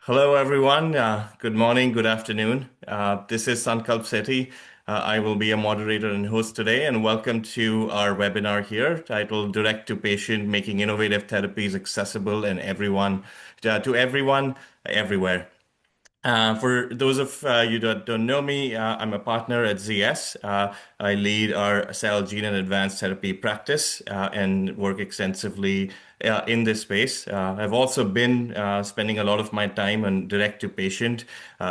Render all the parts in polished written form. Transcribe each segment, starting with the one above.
Hello, everyone. Good morning, good afternoon. This is Sankalp Sethi. I will be a moderator and host today, and welcome to our webinar here titled Direct to Patient, Making Innovative Therapies Accessible and to everyone, everywhere. For those of you that don't know me, I'm a partner at ZS. I lead our cell, gene, and advanced therapy practice and work extensively in this space. I've also been spending a lot of my time on direct to patient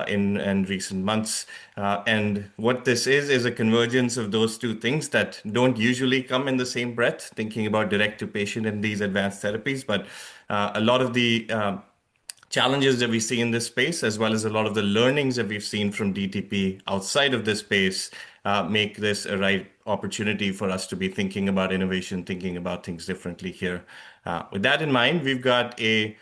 in recent months. And what this is a convergence of those two things that don't usually come in the same breath, thinking about direct to patient and these advanced therapies. But a lot of the challenges that we see in this space, as well as a lot of the learnings that we've seen from DTP outside of this space, make this a right opportunity for us to be thinking about innovation, thinking about things differently here. With that in mind, we've got a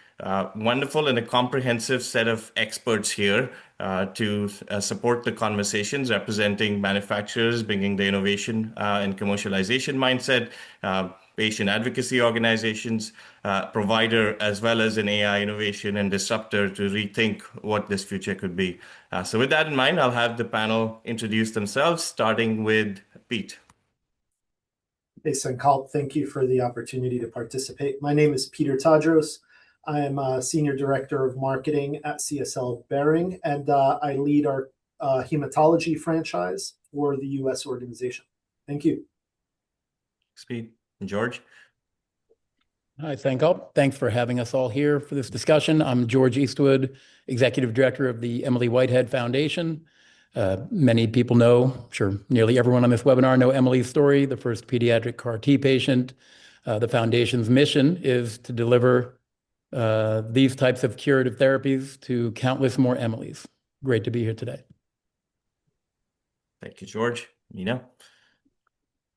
wonderful and a comprehensive set of experts here to support the conversations, representing manufacturers, bringing the innovation and commercialization mindset, patient advocacy organizations, provider, as well as an AI innovation and disruptor to rethink what this future could be. So with that in mind, I'll have the panel introduce themselves, starting with Pete. Hey, Sankalp, thank you for the opportunity to participate. My name is Peter Tadros. I am a Senior Director of Marketing at CSL Behring, and I lead our hematology franchise for the US organization. Thank you. Thanks, Pete. And George? Hi, Sankalp. Thanks for having us all here for this discussion. I'm George Eastwood, Executive Director of the Emily Whitehead Foundation. Many people know, I'm sure nearly everyone on this webinar know Emily's story, the first pediatric CAR T patient. The foundation's mission is to deliver these types of curative therapies to countless more Emilys. Great to be here today. Thank you, George. Meena?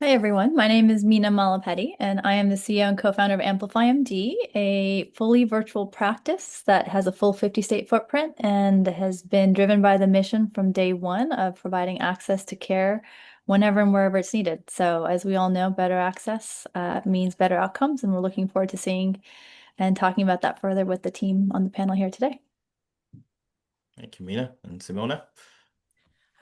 Hi, everyone. My name is Meena Mallipeddi, and I am the CEO and co-founder of AmplifyMD, a fully virtual practice that has a full 50-state footprint and has been driven by the mission from day one of providing access to care whenever and wherever it's needed. So as we all know, better access means better outcomes, and we're looking forward to seeing and talking about that further with the team on the panel here today. Thank you, Meena. And Simone?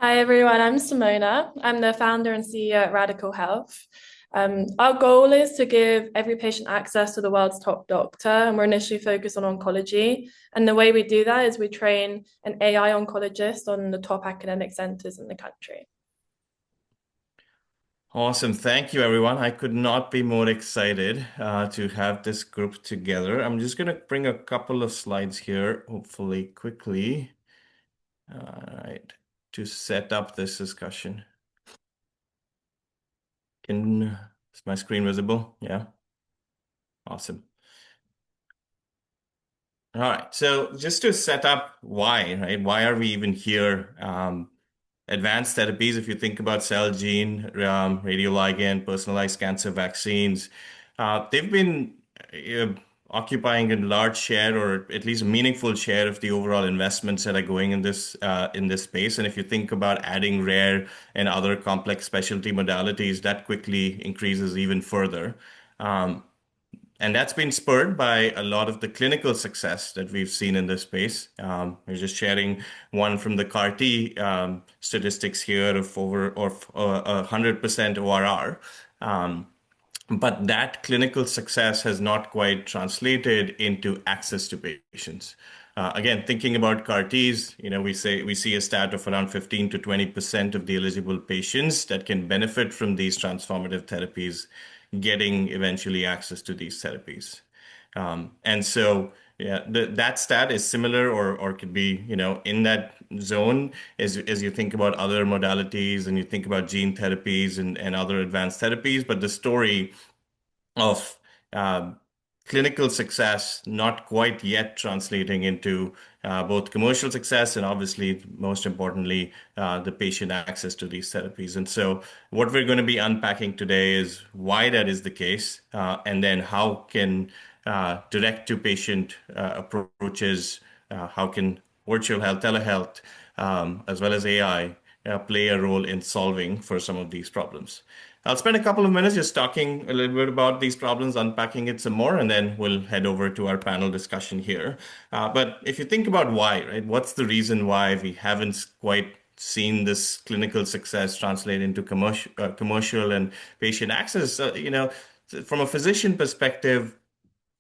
Hi everyone, I'm Simone. I'm the founder and CEO at Radical Health. Our goal is to give every patient access to the world's top doctor, and we're initially focused on oncology. And the way we do that is we train an AI oncologist on the top academic centers in the country. Awesome. Thank you, everyone. I could not be more excited to have this group together. I'm just going to bring a couple of slides here, hopefully quickly. All right. To set up this discussion. Is my screen visible? Yeah. Awesome. All right. So just to set up why, right? Why are we even here? Advanced therapies, if you think about cell, gene, radioligand, personalized cancer vaccines, they've been occupying a large share, or at least a meaningful share, of the overall investments that are going in this space. And if you think about adding rare and other complex specialty modalities, that quickly increases even further. And that's been spurred by a lot of the clinical success that we've seen in this space. We're just sharing one from the CAR T statistics here of over 100% ORR. But that clinical success has not quite translated into access to patients. Again, thinking about CAR Ts, we see a stat of around 15 to 20% of the eligible patients that can benefit from these transformative therapies getting eventually access to these therapies. And so yeah, that stat is similar or could be in that zone as you think about other modalities and you think about gene therapies and other advanced therapies. But the story of clinical success not quite yet translating into both commercial success and obviously, most importantly, the patient access to these therapies. And so what we're going to be unpacking today is why that is the case, and then how can direct-to-patient approaches, how can virtual health, telehealth, as well as AI play a role in solving for some of these problems. I'll spend a couple of minutes just talking a little bit about these problems, unpacking it some more, and then we'll head over to our panel discussion here. But if you think about why, right, what's the reason why we haven't quite seen this clinical success translate into commercial and patient access? From a physician perspective,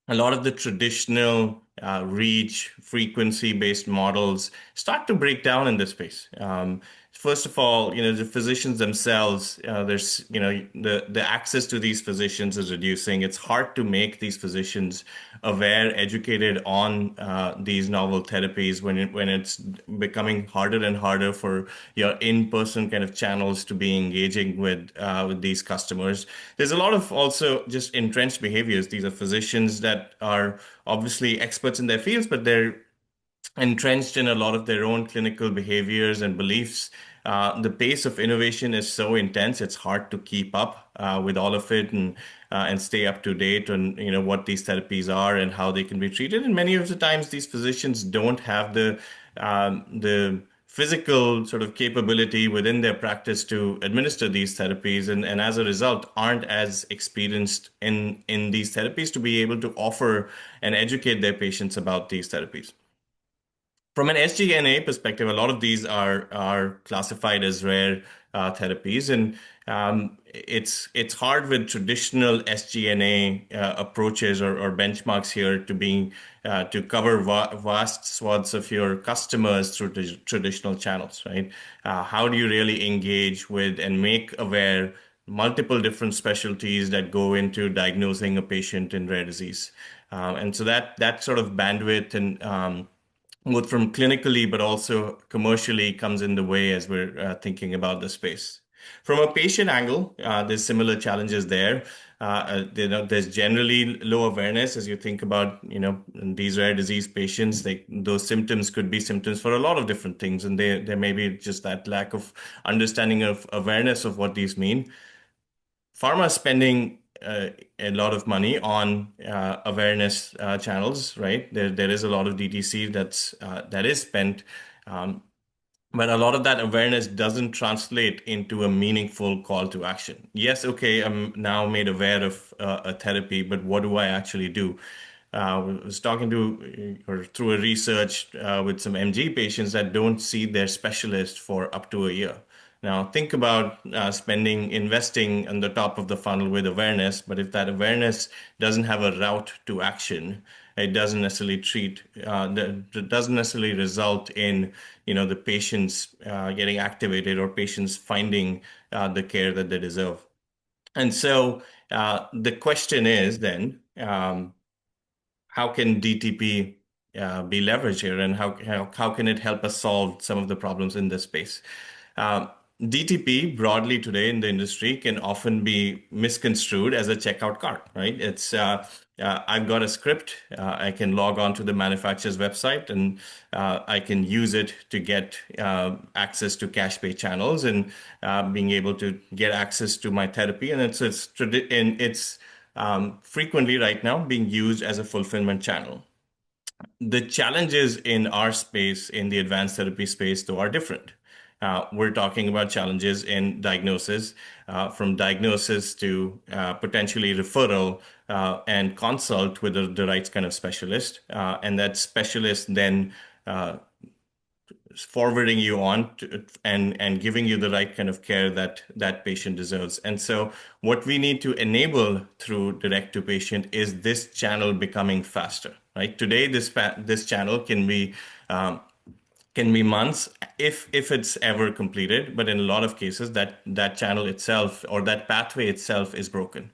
a lot of the traditional reach frequency-based models start to break down in this space. First of all, the physicians themselves, there's, the access to these physicians is reducing. It's hard to make these physicians aware, educated on these novel therapies when it's becoming harder and harder for your in-person kind of channels to be engaging with these customers. There's a lot of also just entrenched behaviors. These are physicians that are obviously experts in their fields, but they're entrenched in a lot of their own clinical behaviors and beliefs. The pace of innovation is so intense; it's hard to keep up with all of it and stay up to date on what these therapies are and how they can be treated. And many of the times, these physicians don't have the physical sort of capability within their practice to administer these therapies, and as a result aren't as experienced in these therapies to be able to offer and educate their patients about these therapies. From an SG&A perspective, a lot of these are classified as rare therapies, and it's hard with traditional SG&A approaches or benchmarks here to cover vast swaths of your customers through traditional channels, right? How do you really engage with and make aware multiple different specialties that go into diagnosing a patient in rare disease? And so that sort of bandwidth and both from clinically but also commercially comes in the way as we're thinking about the space. From a patient angle, there's similar challenges there. There's generally low awareness as you think about, these rare disease patients. Those symptoms could be symptoms for a lot of different things, and there may be just that lack of understanding of awareness of what these mean. Pharma is spending a lot of money on awareness channels, right? There is a lot of DTC that is spent, but a lot of that awareness doesn't translate into a meaningful call to action. Yes, okay, I'm now made aware of a therapy, but what do I actually do? I was talking to or through a research with some MG patients that don't see their specialist for up to a year. Now, think about investing on the top of the funnel with awareness, but if that awareness doesn't have a route to action, it doesn't necessarily that doesn't necessarily result in, the patients getting activated or patients finding the care that they deserve. And so the question is then, how can DTP be leveraged here, and how can it help us solve some of the problems in this space? DTP broadly today in the industry can often be misconstrued as a checkout cart, right? It's I've got a script, I can log on to the manufacturer's website, and I can use it to get access to cash pay channels and being able to get access to my therapy. And it's frequently right now being used as a fulfillment channel. The challenges in our space, in the advanced therapy space, though, are different. We're talking about challenges in diagnosis, from diagnosis to potentially referral and consult with the right kind of specialist. And that specialist then forwarding you on to, and giving you the right kind of care that patient deserves. And so what we need to enable through direct to patient is this channel becoming faster, right? Today, this channel can be months if it's ever completed, but in a lot of cases that channel itself or that pathway itself is broken.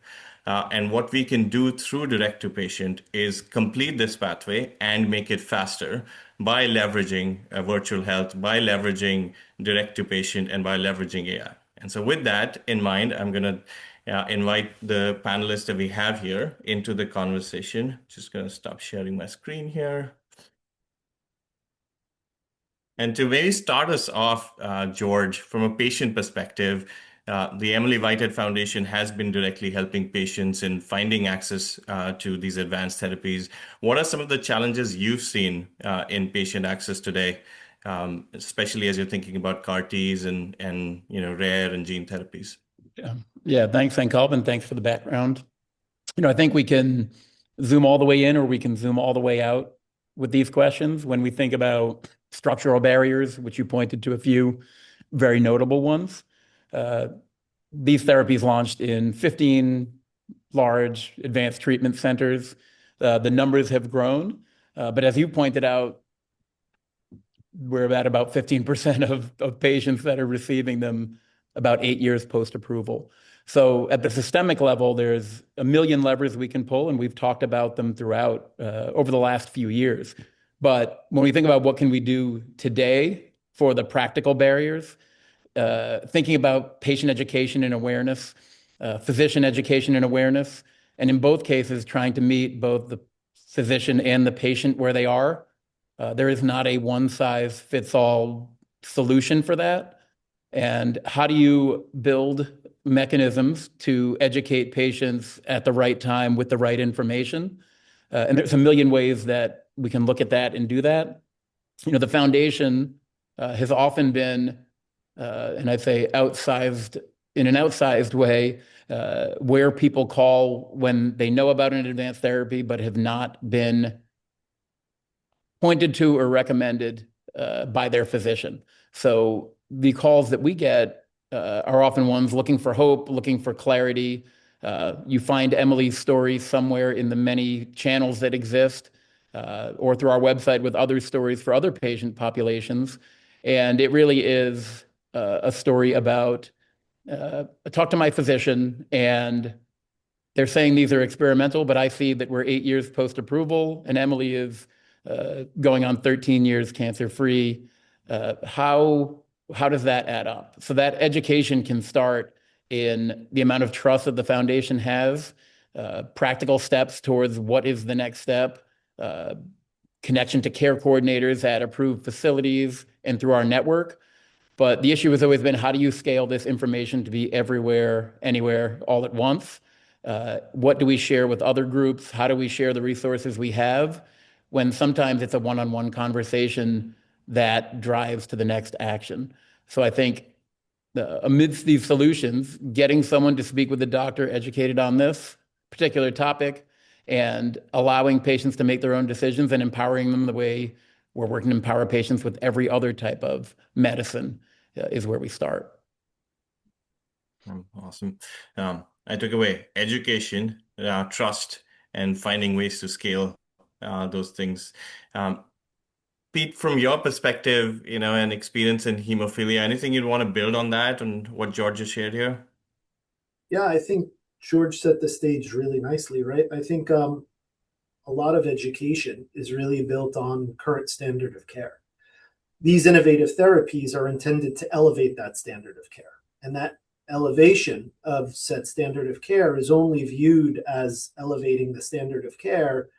And what we can do through direct to patient is complete this pathway and make it faster by leveraging virtual health, by leveraging direct to patient, and by leveraging AI. And so with that in mind, I'm going to invite the panelists that we have here into the conversation. Just going to stop sharing my screen here. And to maybe start us off, George, from a patient perspective, the Emily Whitehead Foundation has been directly helping patients in finding access to these advanced therapies. What are some of the challenges you've seen in patient access today, especially as you're thinking about CAR-Ts and rare and gene therapies? Yeah, thanks, Sankalp, and thanks for the background. I think we can zoom all the way in or we can zoom all the way out with these questions. When we think about structural barriers, which you pointed to a few very notable ones, these therapies launched in 15 large advanced treatment centers. The numbers have grown, but as you pointed out, we're at about 15% of patients that are receiving them about 8 years post-approval. So at the systemic level, there's a million levers we can pull, and we've talked about them throughout over the last few years. But when we think about what can we do today for the practical barriers, thinking about patient education and awareness, physician education and awareness, and in both cases, trying to meet both the physician and the patient where they are. There is not a one-size-fits-all solution for that. And how do you build mechanisms to educate patients at the right time with the right information? And there's a million ways that we can look at that and do that. The foundation has often been, and I'd say outsized in an outsized way, where people call when they know about an advanced therapy but have not been pointed to or recommended by their physician. So the calls that we get are often ones looking for hope, looking for clarity. You find Emily's story somewhere in the many channels that exist, or through our website with other stories for other patient populations. And it really is a story about, I talked to my physician and they're saying these are experimental, but I see that we're 8 years post-approval and Emily is going on 13 years cancer-free. How does that add up? So that education can start in the amount of trust that the foundation has, practical steps towards what is the next step, connection to care coordinators at approved facilities and through our network. But the issue has always been, how do you scale this information to be everywhere, anywhere, all at once? What do we share with other groups? How do we share the resources we have? When sometimes it's a one-on-one conversation that drives to the next action. So I think amidst these solutions, getting someone to speak with a doctor educated on this particular topic and allowing patients to make their own decisions and empowering them the way we're working to empower patients with every other type of medicine is where we start. Awesome. I took away education, trust, and finding ways to scale those things. Pete, from your perspective, and experience in hemophilia, anything you'd want to build on that and what George has shared here? Yeah, I think George set the stage really nicely, right? I think a lot of education is really built on current standard of care. These innovative therapies are intended to elevate that standard of care. And that elevation of said standard of care is only viewed as elevating the standard of care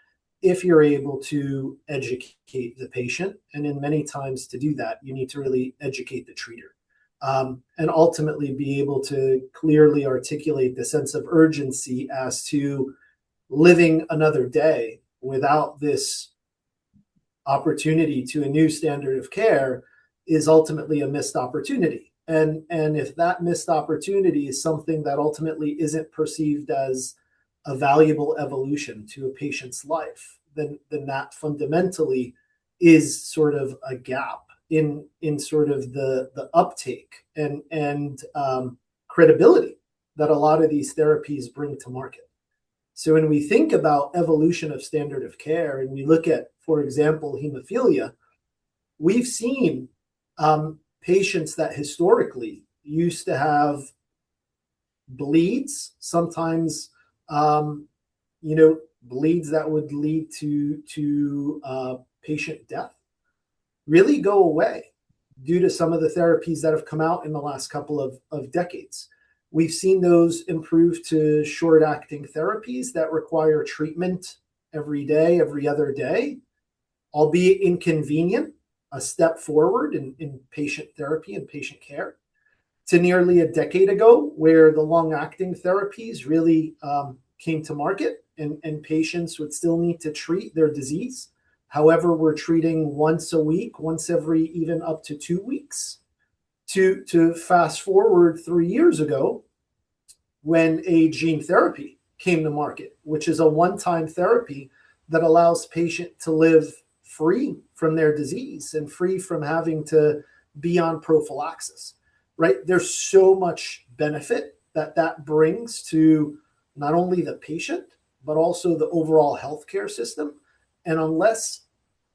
if you're able to educate the patient. And in many times to do that, you need to really educate the treater. And ultimately be able to clearly articulate the sense of urgency as to living another day without this opportunity to a new standard of care is ultimately a missed opportunity. And if that missed opportunity is something that ultimately isn't perceived as a valuable evolution to a patient's life, then that fundamentally is sort of a gap in sort of the uptake and credibility that a lot of these therapies bring to market. So when we think about evolution of standard of care and we look at, for example, hemophilia, we've seen patients that historically used to have bleeds, sometimes bleeds that would lead to patient death, really go away due to some of the therapies that have come out in the last couple of decades. We've seen those improve to short-acting therapies that require treatment every day, every other day, albeit inconvenient, a step forward in patient therapy and patient care, to nearly a decade ago, where the long-acting therapies really came to market and patients would still need to treat their disease. However, we're treating once a week, once every even up to 2 weeks. To fast forward 3 years ago, when a gene therapy came to market, which is a one-time therapy that allows patient to live free from their disease and free from having to be on prophylaxis, right? There's so much benefit that brings to not only the patient, but also the overall healthcare system. And unless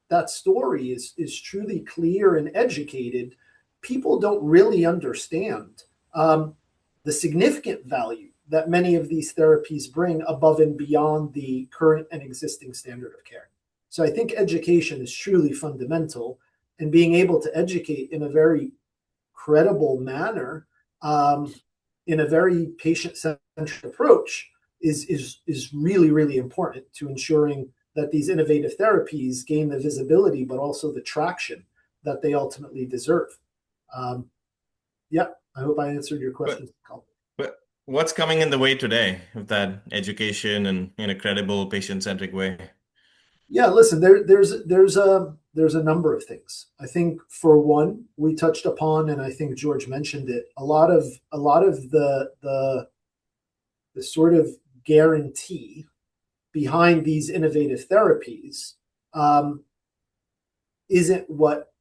that story is truly clear and educated, people don't really understand the significant value that many of these therapies bring above and beyond the current and existing standard of care. So I think education is truly fundamental, and being able to educate in a very credible manner, in a very patient-centric approach, is really, really important to ensuring that these innovative therapies gain the visibility, but also the traction that they ultimately deserve. Yeah, I hope I answered your question. But what's coming in the way today of that education and in a credible patient-centric way? Yeah, listen, there's a number of things. I think for one, we touched upon, and I think George mentioned it, a lot of the sort of guarantee behind these innovative therapies isn't what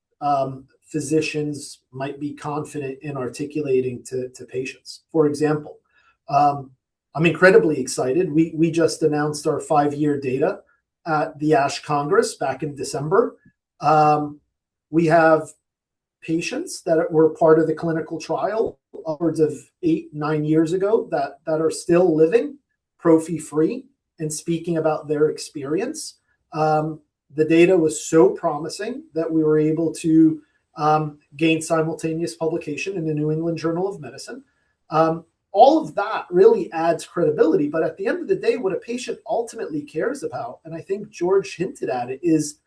physicians might be confident in articulating to patients. For example, I'm incredibly excited. We just announced our 5-year data at the ASH Congress back in December. We have patients that were part of the clinical trial upwards of 8-9 years ago that are still living prophy-free and speaking about their experience. The data was so promising that we were able to gain simultaneous publication in the New England Journal of Medicine. All of that really adds credibility. But at the end of the day, what a patient ultimately cares about, and I think George hinted at it, is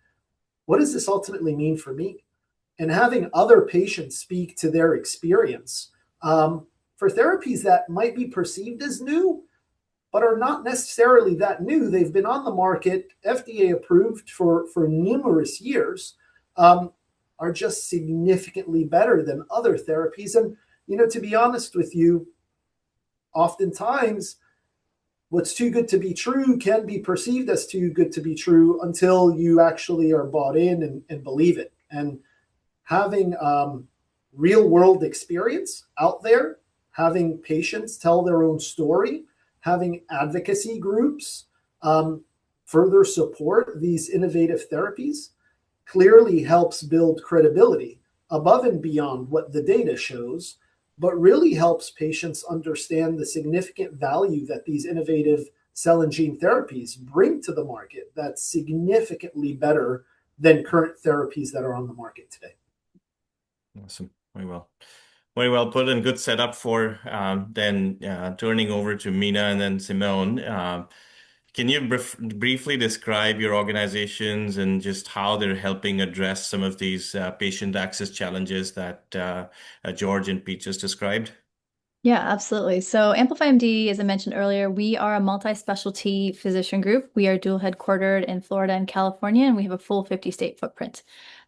what does this ultimately mean for me? And having other patients speak to their experience for therapies that might be perceived as new, but are not necessarily that new. They've been on the market, FDA approved for numerous years, are just significantly better than other therapies. And, to be honest with you, oftentimes what's too good to be true can be perceived as too good to be true until you actually are bought in and believe it. And having real world experience out there, having patients tell their own story, having advocacy groups further support these innovative therapies clearly helps build credibility above and beyond what the data shows, but really helps patients understand the significant value that these innovative cell and gene therapies bring to the market that's significantly better than current therapies that are on the market today. Awesome. Very well put, and good setup for then turning over to Meena and then Simone. Can you briefly describe your organizations and just how they're helping address some of these patient access challenges that George and Pete just described? Yeah, absolutely. So AmplifyMD, as I mentioned earlier, we are a multi-specialty physician group. We are dual headquartered in Florida and California, and we have a full 50-state footprint.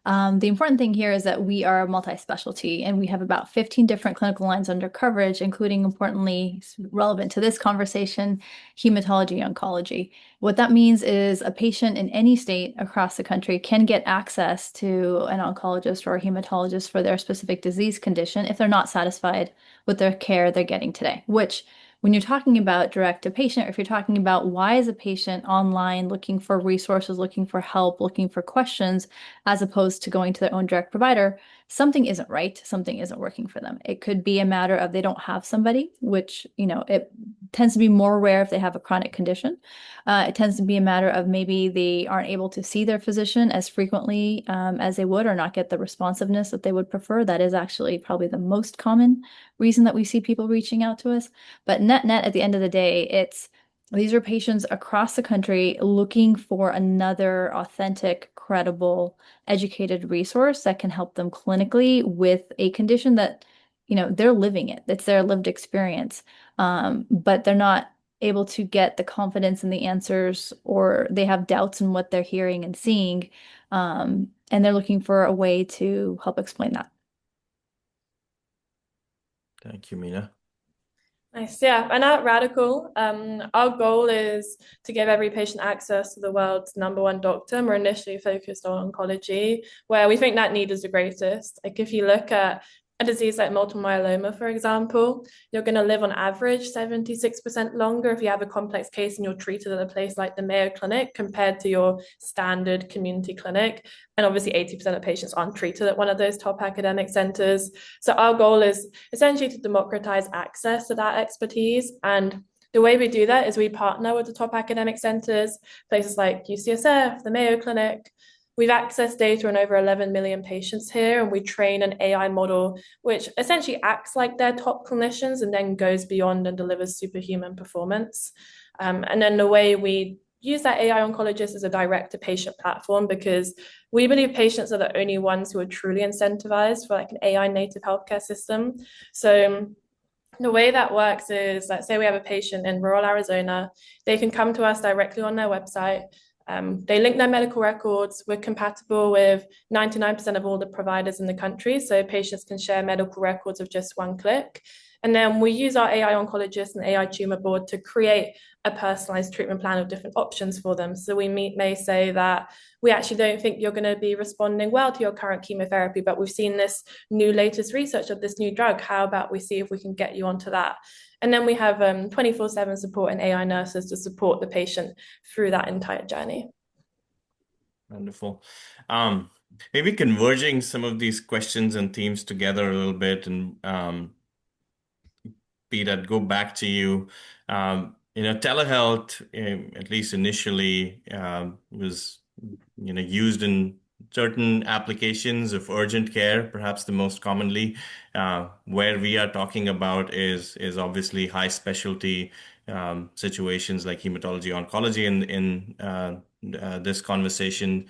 The important thing here is that we are multi-specialty, and we have about 15 different clinical lines under coverage, including, importantly, relevant to this conversation, hematology oncology. What that means is a patient in any state across the country can get access to an oncologist or a hematologist for their specific disease condition if they're not satisfied with the care they're getting today, which when you're talking about direct to patient, or if you're talking about why is a patient online looking for resources, looking for help, looking for questions, as opposed to going to their own direct provider, something isn't right, something isn't working for them. It could be a matter of they don't have somebody, which, it tends to be more rare if they have a chronic condition. It tends to be a matter of maybe they aren't able to see their physician as frequently as they would, or not get the responsiveness that they would prefer. That is actually probably the most common reason that we see people reaching out to us. But net, at the end of the day, these are patients across the country looking for another authentic, credible, educated resource that can help them clinically with a condition that, they're living it. It's their lived experience. But they're not able to get the confidence in the answers, or they have doubts in what they're hearing and seeing. And they're looking for a way to help explain that. Thank you, Meena. Nice, yeah. And at Radical, our goal is to give every patient access to the world's #1 doctor. And we're initially focused on oncology, where we think that need is the greatest. Like if you look at a disease like multiple myeloma, for example, you're going to live on average 76% longer if you have a complex case and you're treated at a place like the Mayo Clinic compared to your standard community clinic. And obviously 80% of patients aren't treated at one of those top academic centers. So our goal is essentially to democratize access to that expertise. And the way we do that is we partner with the top academic centers, places like UCSF, the Mayo Clinic. We've accessed data on over 11 million patients here, and we train an AI model which essentially acts like their top clinicians and then goes beyond and delivers superhuman performance. And then the way we use that AI oncologist as a direct-to-patient platform, because we believe patients are the only ones who are truly incentivized for like an AI-native healthcare system. So the way that works is, let's say we have a patient in rural Arizona, they can come to us directly on their website. They link their medical records. We're compatible with 99% of all the providers in the country, so patients can share medical records with just one click. And then we use our AI oncologist and AI tumor board to create a personalized treatment plan of different options for them. So we may say that we actually don't think you're going to be responding well to your current chemotherapy, but we've seen this new latest research of this new drug. How about we see if we can get you onto that? And then we have 24/7 support and AI nurses to support the patient through that entire journey. Wonderful. Maybe converging some of these questions and themes together a little bit, and Pete, I'd go back to you. Telehealth, at least initially, was used in certain applications of urgent care, perhaps the most commonly. Where we are talking about is obviously high specialty situations like hematology, oncology. In this conversation,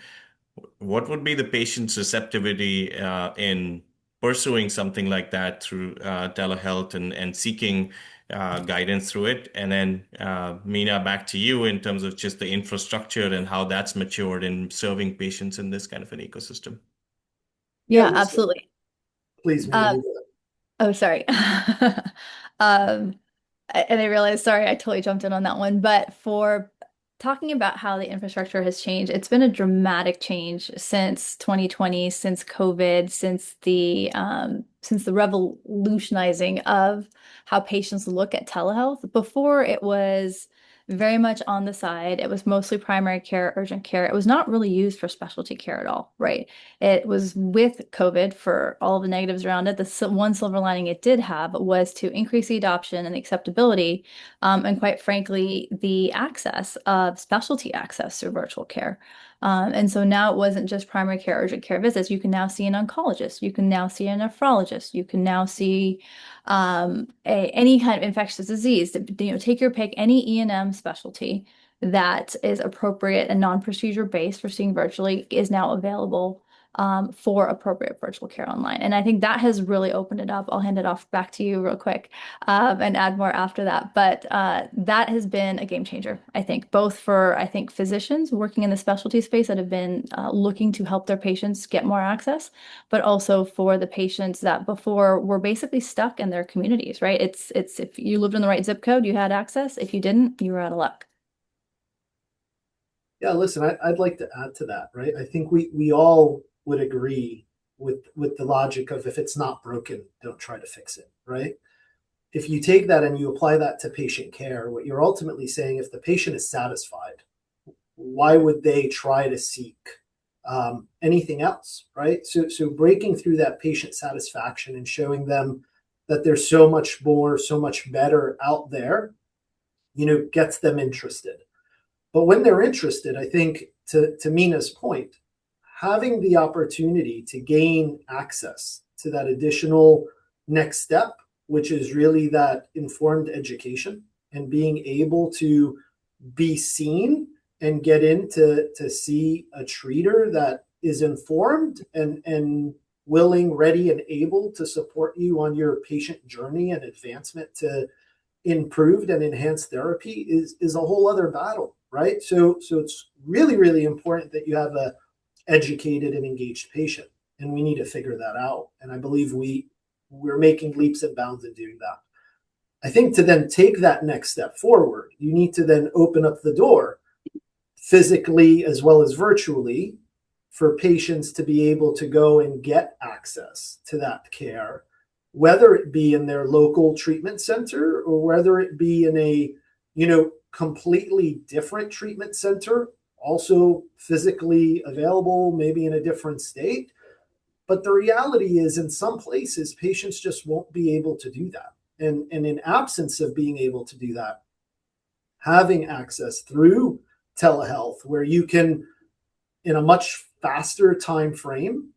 what would be the patient's receptivity in pursuing something like that through telehealth and seeking guidance through it? And then, Meena, back to you in terms of just the infrastructure and how that's matured in serving patients in this kind of an ecosystem. Yeah, absolutely. Please, Meena. Oh, sorry. And I realized, sorry, I totally jumped in on that one. But for talking about how the infrastructure has changed, it's been a dramatic change since 2020, since COVID, since the revolutionizing of how patients look at telehealth. Before, it was very much on the side. It was mostly primary care, urgent care. It was not really used for specialty care at all, right? It was with COVID, for all the negatives around it. The one silver lining it did have was to increase the adoption and acceptability, and quite frankly, the access of specialty access through virtual care. And so now it wasn't just primary care, urgent care visits. You can now see an oncologist. You can now see a nephrologist. You can now see any kind of infectious disease. Take your pick, any E&M specialty that is appropriate and non-procedure based for seeing virtually is now available for appropriate virtual care online. And I think that has really opened it up. I'll hand it off back to you real quick and add more after that. But that has been a game changer, I think, both for, physicians working in the specialty space that have been looking to help their patients get more access, but also for the patients that before were basically stuck in their communities, right? It's if you lived in the right zip code, you had access. If you didn't, you were out of luck. Yeah, listen, I'd like to add to that, right? I think we all would agree with the logic of, if it's not broken, don't try to fix it, right? If you take that and you apply that to patient care, what you're ultimately saying, if the patient is satisfied, why would they try to seek anything else, right? So breaking through that patient satisfaction and showing them that there's so much more, so much better out there, gets them interested. But when they're interested, I think to Meena's point, having the opportunity to gain access to that additional next step, which is really that informed education and being able to be seen and get in to see a treater that is informed and willing, ready, and able to support you on your patient journey and advancement to improved and enhanced therapy is a whole other battle, right? So it's really, really important that you have a educated and engaged patient, and we need to figure that out. And I believe we're making leaps and bounds in doing that. I think to then take that next step forward, you need to then open up the door physically as well as virtually for patients to be able to go and get access to that care, whether it be in their local treatment center or whether it be in a, completely different treatment center, also physically available, maybe in a different state. But the reality is, in some places, patients just won't be able to do that. And in absence of being able to do that, having access through telehealth, where you can, in a much faster time frame,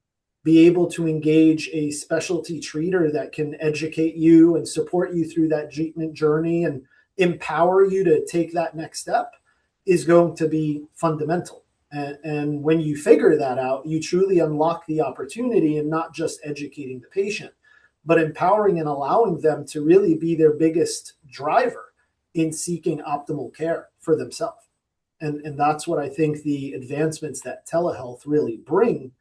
be able to engage a specialty treater that can educate you and support you through that treatment journey and empower you to take that next step, is going to be fundamental. And when you figure that out, you truly unlock the opportunity in not just educating the patient, but empowering and allowing them to really be their biggest driver in seeking optimal care for themselves. And that's what I think the advancements that telehealth really bring,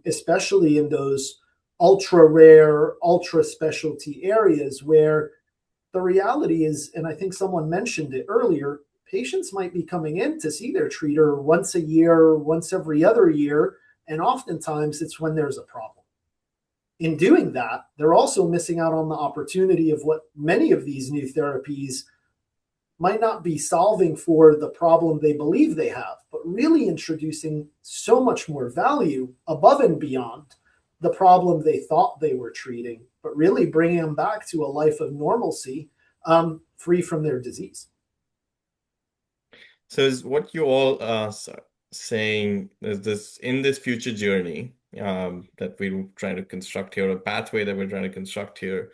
especially in those ultra rare, ultra specialty areas where the reality is, and I think someone mentioned it earlier, patients might be coming in to see their treater once a year, once every other year, and oftentimes it's when there's a problem. In doing that, they're also missing out on the opportunity of what many of these new therapies might not be solving for the problem they believe they have, but really introducing so much more value above and beyond the problem they thought they were treating, but really bringing them back to a life of normalcy, free from their disease. So is what you all are saying is this in this future journey that we're trying to construct here, a pathway that we're trying to construct here,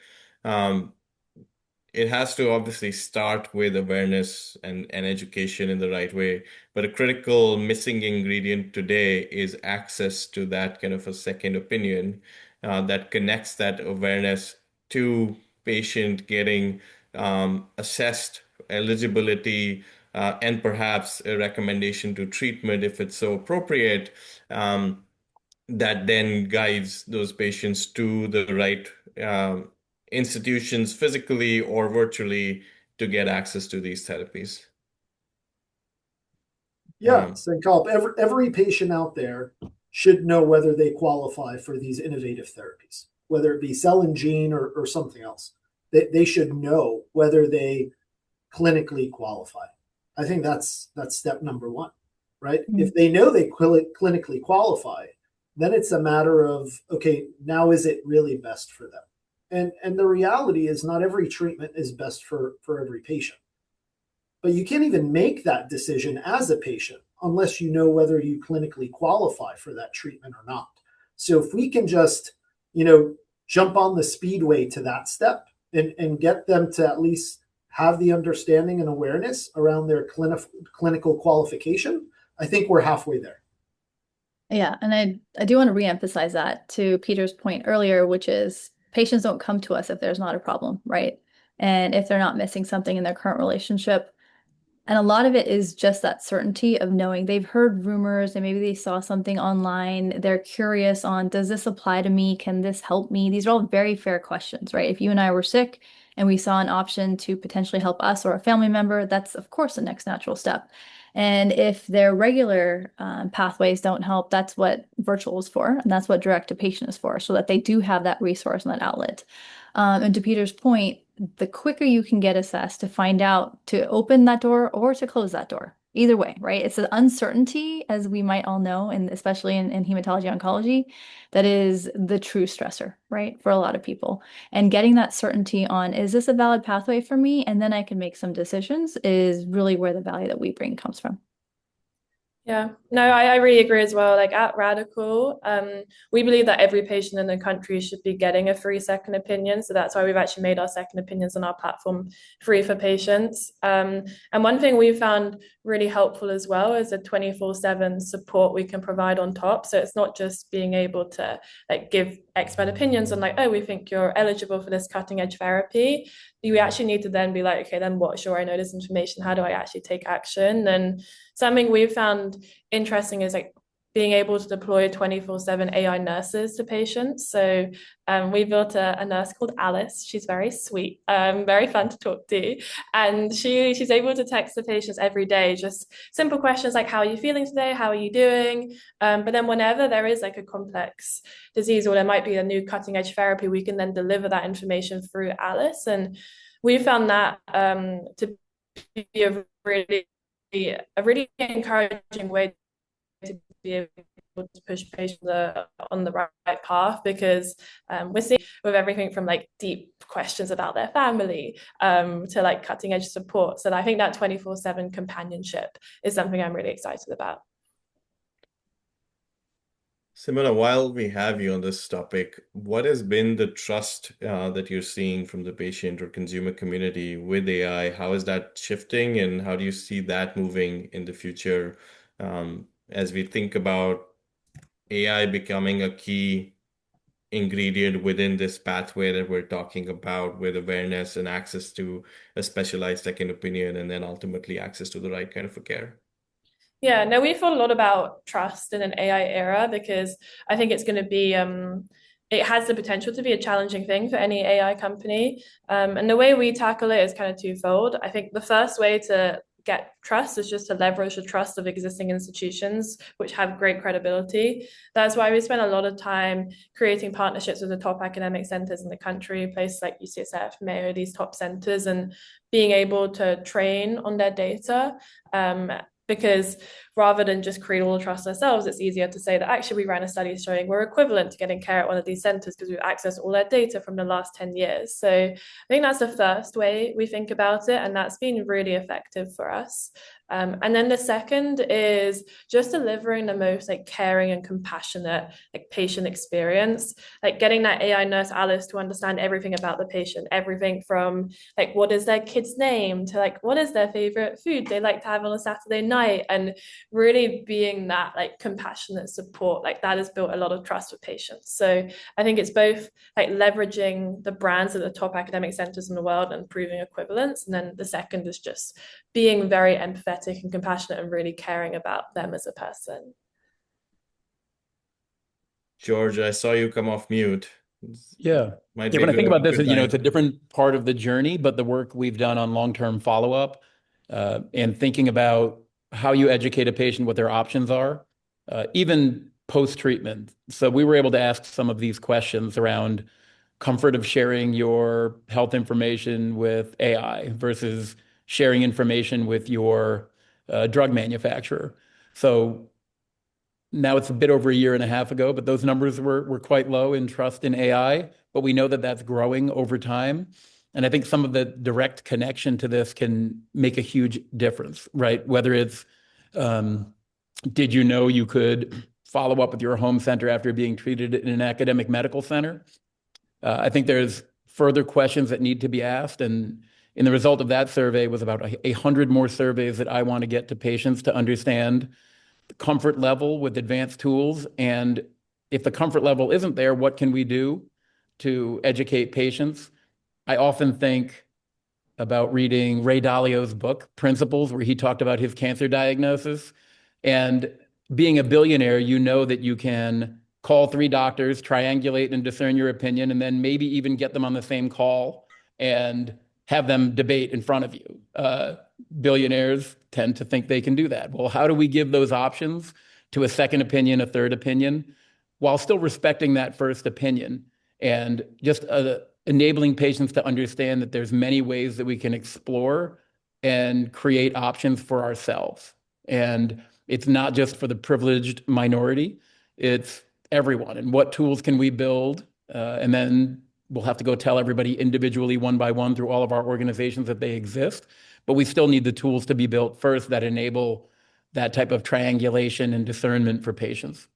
it has to obviously start with awareness and education in the right way. But a critical missing ingredient today is access to that kind of a second opinion that connects that awareness to patient getting assessed eligibility and perhaps a recommendation to treatment if it's so appropriate, that then guides those patients to the right institutions physically or virtually to get access to these therapies. Yeah, Sankalp, every patient out there should know whether they qualify for these innovative therapies, whether it be cell and gene or something else. They should know whether they clinically qualify. I think that's step number one, right? Mm-hmm. If they know they clinically qualify, then it's a matter of, okay, now is it really best for them? And the reality is not every treatment is best for every patient. But you can't even make that decision as a patient unless you know whether you clinically qualify for that treatment or not. So if we can just, jump on the speedway to that step and get them to at least have the understanding and awareness around their clinical qualification, I think we're halfway there. Yeah, and I do want to reemphasize that to Peter's point earlier, which is patients don't come to us if there's not a problem, right? And if they're not missing something in their current relationship. And a lot of it is just that certainty of knowing they've heard rumors and maybe they saw something online. They're curious on, does this apply to me? Can this help me? These are all very fair questions, right? If you and I were sick and we saw an option to potentially help us or a family member, that's of course the next natural step. And if their regular pathways don't help, that's what virtual is for. And that's what direct to patient is for, so that they do have that resource and that outlet. And to Peter's point, the quicker you can get assessed to find out to open that door or to close that door, either way, right? It's an uncertainty, as we might all know, and especially in hematology oncology, that is the true stressor, right? For a lot of people. And getting that certainty on, is this a valid pathway for me? And then I can make some decisions is really where the value that we bring comes from. Yeah, no, I really agree as well. Like at Radical, we believe that every patient in the country should be getting a free second opinion. So that's why we've actually made our second opinions on our platform free for patients. And one thing we found really helpful as well is the 24/7 support we can provide on top. So it's not just being able to give expert opinions on oh, we think you're eligible for this cutting edge therapy. You actually need to then be okay, then what? Sure, I know this information. How do I actually take action? And something we've found interesting is being able to deploy 24/7 AI nurses to patients. So we built a nurse called Alice. She's very sweet, very fun to talk to. And she's able to text the patients every day, just simple questions like, how are you feeling today? How are you doing? But then whenever there is like a complex disease or there might be a new cutting edge therapy, we can then deliver that information through Alice. And we found that to be a really encouraging way to be able to push patients on the right path, because we're seeing with everything from like deep questions about their family to like cutting edge support. So I think that 24/7 companionship is something I'm really excited about. Simona, while we have you on this topic, what has been the trust that you're seeing from the patient or consumer community with AI? How is that shifting, and how do you see that moving in the future as we think about AI becoming a key ingredient within this pathway that we're talking about, with awareness and access to a specialized second opinion, and then ultimately access to the right kind of a care? Yeah, no, we thought a lot about trust in an AI era, because I think it's going to be, it has the potential to be a challenging thing for any AI company. And the way we tackle it is kind of twofold. I think the first way to get trust is just to leverage the trust of existing institutions, which have great credibility. That's why we spend a lot of time creating partnerships with the top academic centers in the country, places like UCSF, Mayo, these top centers, and being able to train on their data. Because rather than just create all the trust ourselves, it's easier to say that actually we ran a study showing we're equivalent to getting care at one of these centers because we've accessed all their data from the last 10 years. So I think that's the first way we think about it, and that's been really effective for us. And then the second is just delivering the most like caring and compassionate like patient experience, like getting that AI nurse Alice to understand everything about the patient, everything from like what is their kid's name to like what is their favorite food they like to have on a Saturday night, and really being that like compassionate support. Like that has built a lot of trust with patients. So I think it's both like leveraging the brands at the top academic centers in the world and proving equivalence, and then the second is just being very empathetic and compassionate and really caring about them as a person. George, I saw you come off mute. Yeah. Might Yeah, be when I think about this, good it's a time. different part of the journey, but the work we've done on long-term follow-up and thinking about how you educate a patient, what their options are, even post-treatment. So we were able to ask some of these questions around comfort of sharing your health information with AI versus sharing information with your drug manufacturer. So now it's a bit over a year and a half ago, but those numbers were quite low in trust in AI, but we know that that's growing over time. And I think some of the direct connection to this can make a huge difference, right? Whether it's, did you know you could follow up with your home center after being treated in an academic medical center? I think there's further questions that need to be asked. And in the result of that survey was about 100 more surveys that I want to get to patients to understand the comfort level with advanced tools. And if the comfort level isn't there, what can we do to educate patients? I often think about reading Ray Dalio's book, Principles, where he talked about his cancer diagnosis. And being a billionaire, you know that you can call 3 doctors, triangulate and discern your opinion, and then maybe even get them on the same call and have them debate in front of you. Billionaires tend to think they can do that. Well, how do we give those options to a second opinion, a third opinion, while still respecting that first opinion, and just enabling patients to understand that there's many ways that we can explore and create options for ourselves. And it's not just for the privileged minority, it's everyone. And what tools can we build? And then we'll have to go tell everybody individually, one by one, through all of our organizations that they exist. But we still need the tools to be built first that enable that type of triangulation and discernment for patients.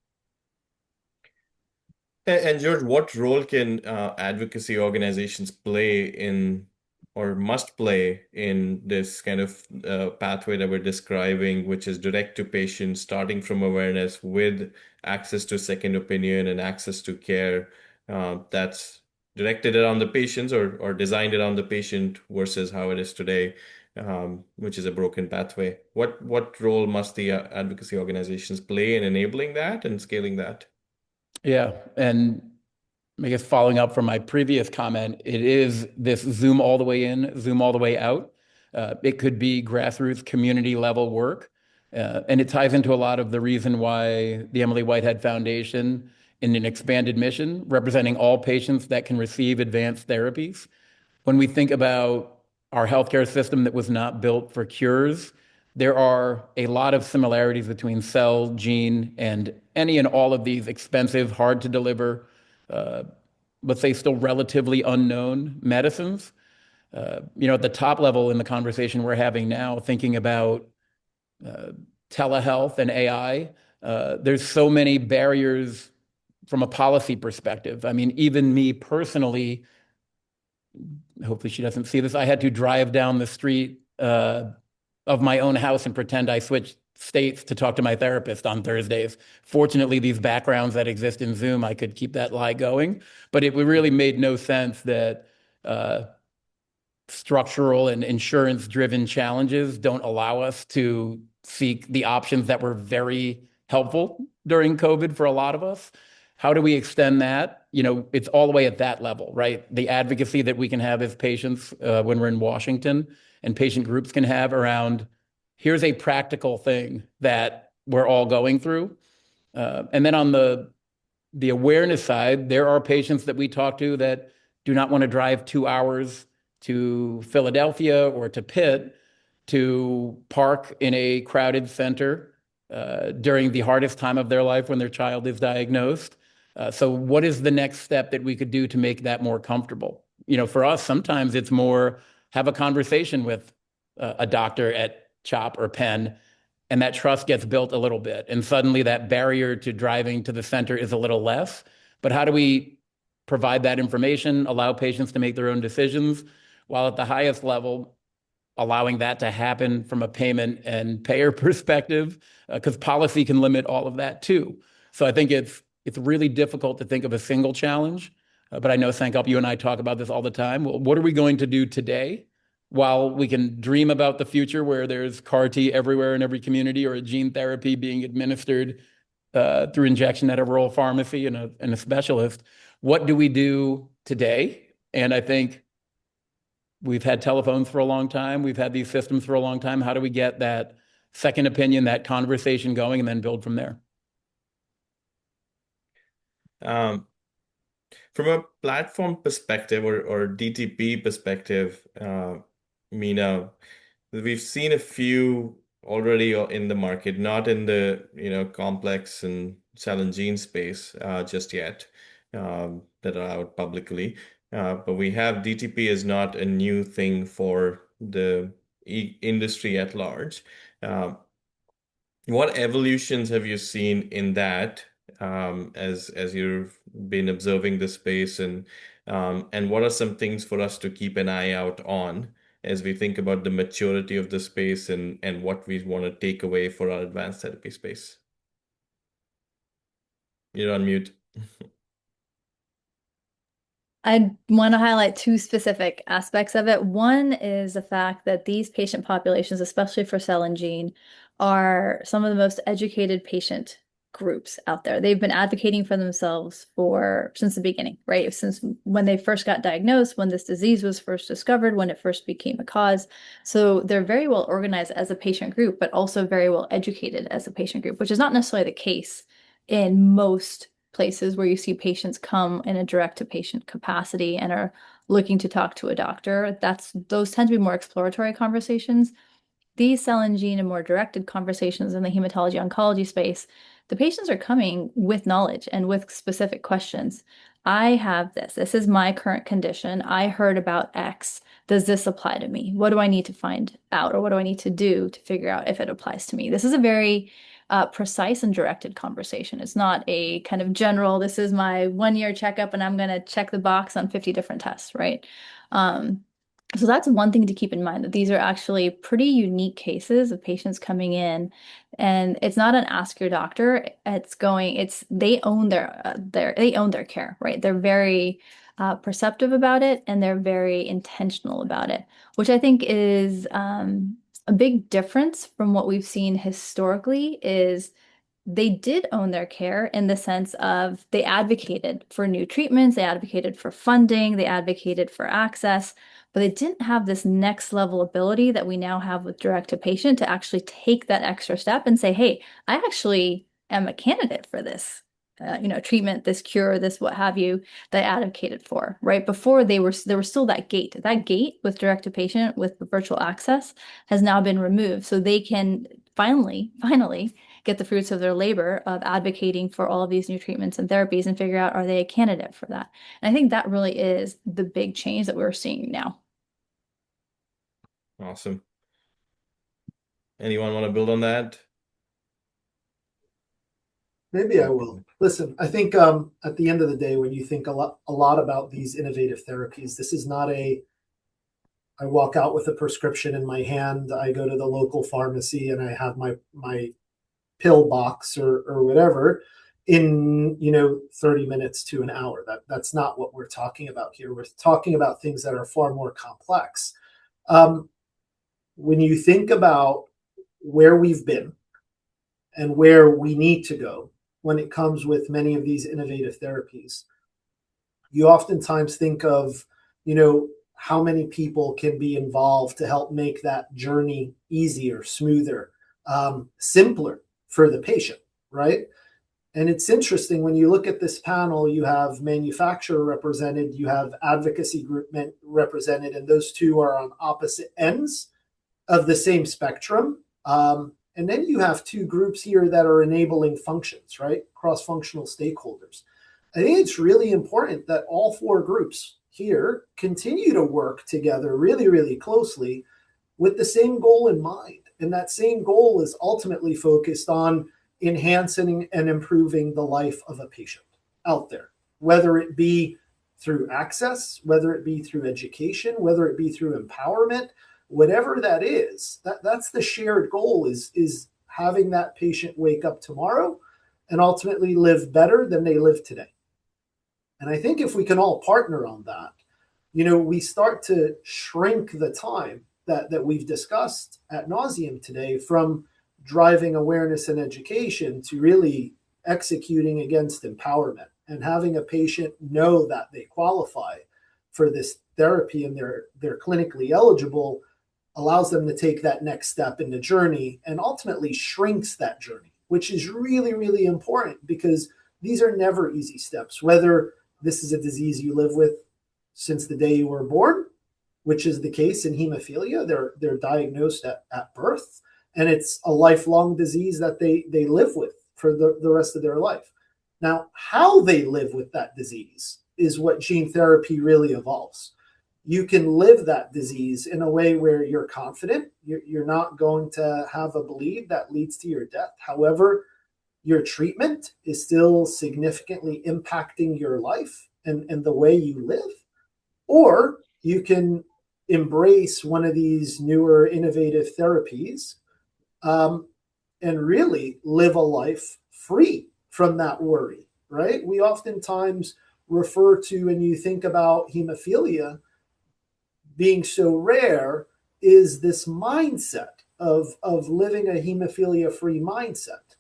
And George, what role can advocacy organizations play in, or must play in, this kind of pathway that we're describing, which is direct to patients, starting from awareness with access to second opinion and access to care that's directed around the patients or designed around the patient versus how it is today? which is a broken pathway. What role must the advocacy organizations play in enabling that and scaling that? Yeah, and I guess following up from my previous comment, it is this zoom all the way in, zoom all the way out. It could be grassroots community level work. And it ties into a lot of the reason why the Emily Whitehead Foundation, in an expanded mission, representing all patients that can receive advanced therapies. When we think about our healthcare system that was not built for cures, there are a lot of similarities between cell, gene, and any and all of these expensive, hard to deliver, let's say still relatively unknown medicines. At the top level in the conversation we're having now, thinking about telehealth and AI, there's so many barriers from a policy perspective. I mean, even me personally, hopefully she doesn't see this, I had to drive down the street of my own house and pretend I switched states to talk to my therapist on Thursdays. Fortunately, these backgrounds that exist in Zoom, I could keep that lie going. But it really made no sense that structural and insurance-driven challenges don't allow us to seek the options that were very helpful during COVID for a lot of us. How do we extend that? It's all the way at that level, right? The advocacy that we can have as patients when we're in Washington and patient groups can have around, here's a practical thing that we're all going through. And then on the awareness side, there are patients that we talk to that do not want to drive 2 hours to Philadelphia or to Pitt to park in a crowded center during the hardest time of their life when their child is diagnosed. So what is the next step that we could do to make that more comfortable? For us, sometimes it's more have a conversation with a doctor at CHOP or Penn, and that trust gets built a little bit. And suddenly that barrier to driving to the center is a little less. But how do we provide that information, allow patients to make their own decisions, while at the highest level, allowing that to happen from a payment and payer perspective, because policy can limit all of that too. So I think it's really difficult to think of a single challenge, but I know, Sankalp, you and I talk about this all the time. Well, what are we going to do today while we can dream about the future where there's CAR T everywhere in every community or a gene therapy being administered through injection at a rural pharmacy and a specialist? What do we do today? And I think we've had telephones for a long time. We've had these systems for a long time. How do we get that second opinion, that conversation going, and then build from there? From a platform perspective or DTP perspective, Meena, we've seen a few already in the market, not in the complex and cell and gene space just yet, that are out publicly. But we have DTP is not a new thing for the industry at large. What evolutions have you seen in that as you've been observing the space, and what are some things for us to keep an eye out on as we think about the maturity of the space and what we want to take away for our advanced therapy space? You're on mute. I want to highlight two specific aspects of it. One is the fact that these patient populations, especially for cell and gene, are some of the most educated patient groups out there. They've been advocating for themselves since the beginning, right? Since when they first got diagnosed, when this disease was first discovered, when it first became a cause. So they're very well organized as a patient group, but also very well educated as a patient group, which is not necessarily the case in most places where you see patients come in a direct-to-patient capacity and are looking to talk to a doctor. Those tend to be more exploratory conversations. These cell and gene and more directed conversations in the hematology oncology space, the patients are coming with knowledge and with specific questions. I have this. This is my current condition. I heard about X. Does this apply to me? What do I need to find out, or what do I need to do to figure out if it applies to me? This is a very precise and directed conversation. It's not a kind of general, this is my 1-year checkup and I'm going to check the box on 50 different tests, right? So that's one thing to keep in mind, that these are actually pretty unique cases of patients coming in, and it's not an ask your doctor. They own their care, right? They're very perceptive about it, and they're very intentional about it, which I think is a big difference from what we've seen historically. Is they did own their care in the sense of they advocated for new treatments, they advocated for funding, they advocated for access, but they didn't have this next level ability that we now have with direct to patient to actually take that extra step and say, hey, I actually am a candidate for this. Treatment, this cure, this what have you, that I advocated for, right? Before there was still that gate. That gate with direct to patient with virtual access has now been removed. So they can finally get the fruits of their labor of advocating for all of these new treatments and therapies and figure out, are they a candidate for that? And I think that really is the big change that we're seeing now. Awesome. Anyone want to build on that? Maybe I will. Listen, I think at the end of the day, when you think a lot about these innovative therapies, this is not I walk out with a prescription in my hand, I go to the local pharmacy and I have my pill box or whatever in 30 minutes to an hour. That's not what we're talking about here. We're talking about things that are far more complex. When you think about where we've been and where we need to go when it comes with many of these innovative therapies, you oftentimes think of, how many people can be involved to help make that journey easier, smoother, simpler for the patient, right? And it's interesting, when you look at this panel, you have manufacturer represented, you have advocacy group represented, and those two are on opposite ends of the same spectrum. And then you have two groups here that are enabling functions, right? Cross-functional stakeholders. I think it's really important that all four groups here continue to work together really, really closely with the same goal in mind. And that same goal is ultimately focused on enhancing and improving the life of a patient out there, whether it be through access, whether it be through education, whether it be through empowerment, whatever that is, that's the shared goal, is having that patient wake up tomorrow and ultimately live better than they live today. And I think if we can all partner on that, we start to shrink the time that we've discussed ad nauseum today, from driving awareness and education to really executing against empowerment and having a patient know that they qualify for this therapy and they're clinically eligible, allows them to take that next step in the journey and ultimately shrinks that journey, which is really, really important, because these are never easy steps, whether this is a disease you live with since the day you were born, which is the case in hemophilia. They're diagnosed at birth, and it's a lifelong disease that they live with for the rest of their life. Now, how they live with that disease is what gene therapy really evolves. You can live that disease in a way where you're confident. You're not going to have a bleed that leads to your death. However, your treatment is still significantly impacting your life and the way you live. Or you can embrace one of these newer innovative therapies and really live a life free from that worry, right? We oftentimes refer to, when you think about hemophilia being so rare, is this mindset of living a hemophilia-free mindset.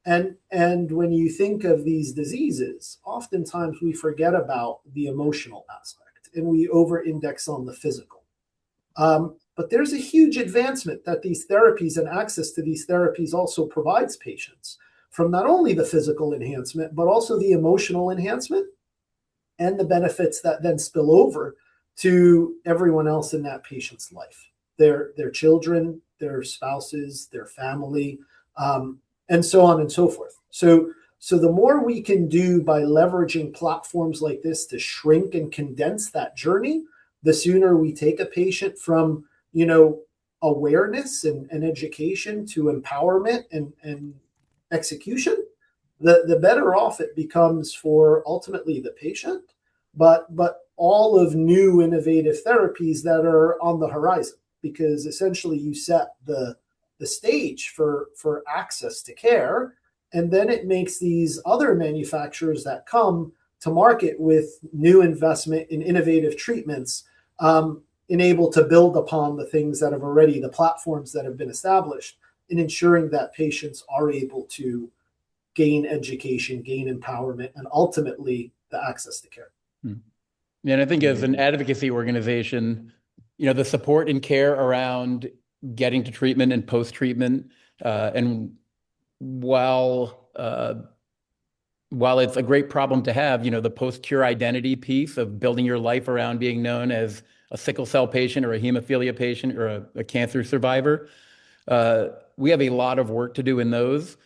And when you think of these diseases, oftentimes we forget about the emotional aspect and we over-index on the physical. But there's a huge advancement that these therapies and access to these therapies also provides patients, from not only the physical enhancement, but also the emotional enhancement and the benefits that then spill over to everyone else in that patient's life, their children, their spouses, their family, and so on and so forth. So the more we can do by leveraging platforms like this to shrink and condense that journey, the sooner we take a patient from, awareness and education to empowerment and execution, the better off it becomes for ultimately the patient, but all of new innovative therapies that are on the horizon, because essentially you set the stage for access to care, and then it makes these other manufacturers that come to market with new investment in innovative treatments enable to build upon the things that have already, the platforms that have been established, in ensuring that patients are able to gain education, gain empowerment, and ultimately the access to care. And I think as an advocacy organization, the support and care around getting to treatment and post-treatment, and while it's a great problem to have, the post-cure identity piece of building your life around being known as a sickle cell patient or a hemophilia patient or a cancer survivor, we have a lot of work to do in those.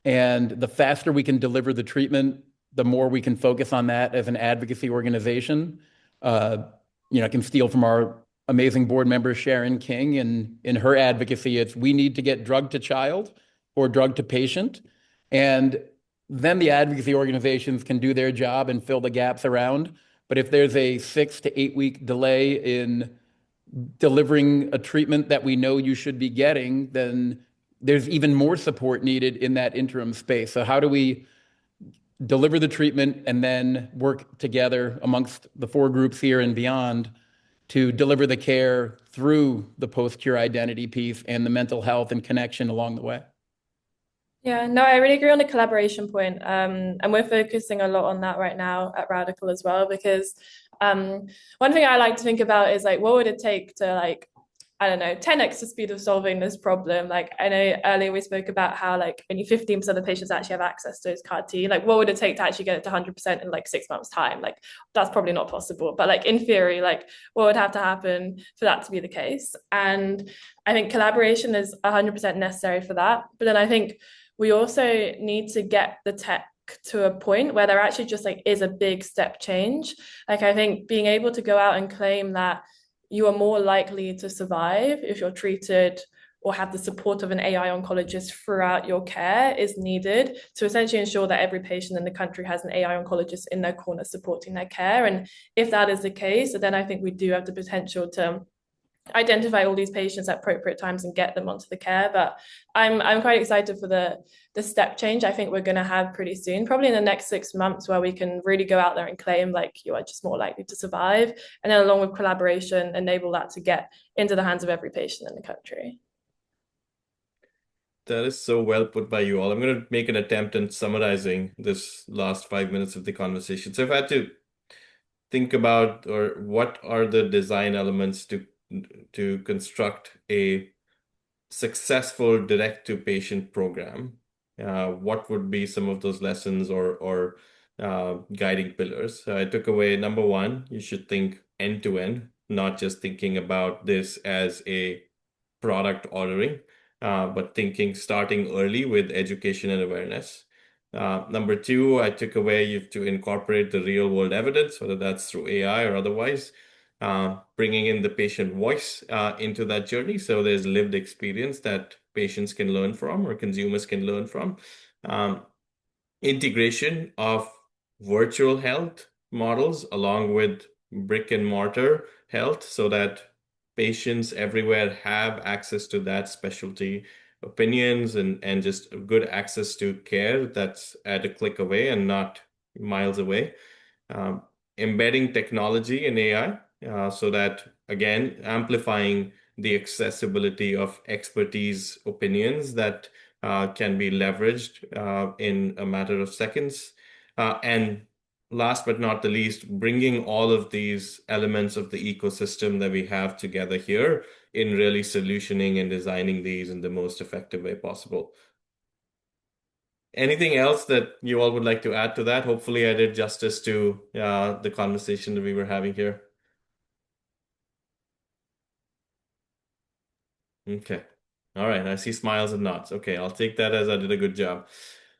And the faster we can deliver the treatment, the more we can focus on that as an advocacy organization. I can steal from our amazing board member, Sharon King, and in her advocacy, it's we need to get drug to child or drug to patient. And then the advocacy organizations can do their job and fill the gaps around. But if there's a 6 to 8 week delay in delivering a treatment that we know you should be getting, then there's even more support needed in that interim space. So how do we deliver the treatment and then work together amongst the 4 groups here and beyond to deliver the care through the post-cure identity piece and the mental health and connection along the way? Yeah, no, I really agree on the collaboration point. And we're focusing a lot on that right now at Radical as well, because one thing I like to think about is like, what would it take to like, I don't know, 10x the speed of solving this problem? Like, I know earlier we spoke about how like only 15% of the patients actually have access to those CAR T. Like, what would it take to actually get it to 100% in like 6 months' time? Like, that's probably not possible. But like in theory, like what would have to happen for that to be the case? And I think collaboration is 100% necessary for that. But then I think we also need to get the tech to a point where there actually just like is a big step change. Like, I think being able to go out and claim that you are more likely to survive if you're treated or have the support of an AI oncologist throughout your care is needed to essentially ensure that every patient in the country has an AI oncologist in their corner supporting their care. And if that is the case, then I think we do have the potential to identify all these patients at appropriate times and get them onto the care. But I'm quite excited for the step change I think we're going to have pretty soon, probably in the next 6 months, where we can really go out there and claim like you are just more likely to survive, and then along with collaboration enable that to get into the hands of every patient in the country. That is so well put by you all. I'm going to make an attempt in summarizing this last 5 minutes of the conversation. So if I had to think about, or what are the design elements to construct a successful direct-to-patient program, what would be some of those lessons or guiding pillars? I took away, number one, you should think end-to-end, not just thinking about this as a product ordering, but starting early with education and awareness. Number two, I took away you have to incorporate the real world evidence, whether that's through AI or otherwise, bringing in the patient voice into that journey. So there's lived experience that patients can learn from or consumers can learn from. Integration of virtual health models along with brick and mortar health so that patients everywhere have access to that specialty opinions and just good access to care that's at a click away and not miles away. Embedding technology and AI so that, again, amplifying the accessibility of expertise opinions that can be leveraged in a matter of seconds. And last but not the least, bringing all of these elements of the ecosystem that we have together here in really solutioning and designing these in the most effective way possible. Anything else that you all would like to add to that? Hopefully I did justice to the conversation that we were having here. Okay. All right. I see smiles and nods. Okay. I'll take that as I did a good job.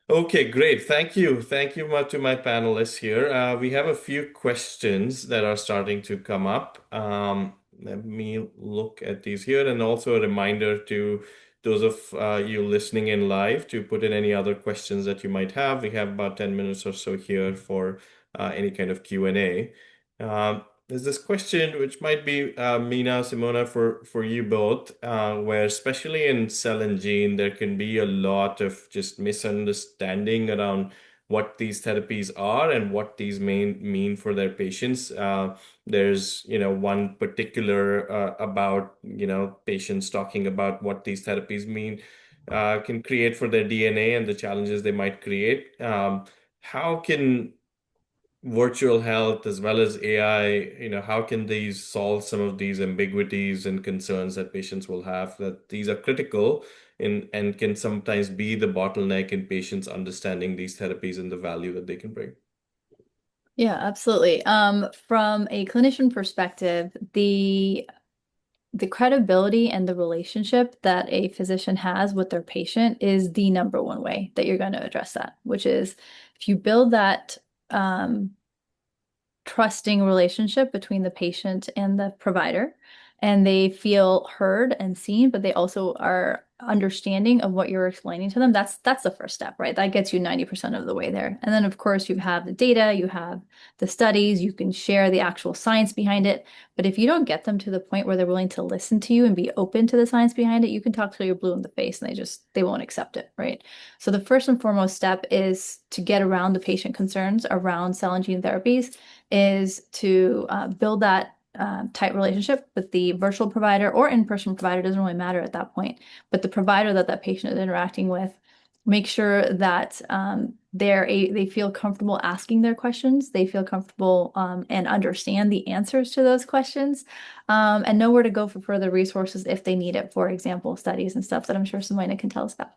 Okay, great. Thank you. Thank you much to my panelists here. We have a few questions that are starting to come up. Let me look at these here, and also a reminder to those of you listening in live to put in any other questions that you might have. We have about 10 minutes or so here for any kind of Q&A. There's this question which might be Meena, Simona, for you both, where especially in cell and gene, there can be a lot of just misunderstanding around what these therapies are and what these mean for their patients. There's, one particular about, patients talking about what these therapies mean, can create for their DNA and the challenges they might create. How can virtual health as well as AI, how can these solve some of these ambiguities and concerns that patients will have, that these are critical and can sometimes be the bottleneck in patients understanding these therapies and the value that they can bring? Yeah, absolutely. From a clinician perspective, the credibility and the relationship that a physician has with their patient is the number one way that you're going to address that, which is if you build that trusting relationship between the patient and the provider, and they feel heard and seen, but they also are understanding of what you're explaining to them, that's the first step, right? That gets you 90% of the way there. And then, of course, you have the data, you have the studies, you can share the actual science behind it. But if you don't get them to the point where they're willing to listen to you and be open to the science behind it, you can talk till you're blue in the face and they won't accept it, right? So the first and foremost step is to get around the patient concerns around cell and gene therapies, is to build that tight relationship with the virtual provider or in-person provider, doesn't really matter at that point, but the provider that patient is interacting with, make sure that they feel comfortable asking their questions, they feel comfortable and understand the answers to those questions, and know where to go for further resources if they need it, for example, studies and stuff that I'm sure Simone can tell us about.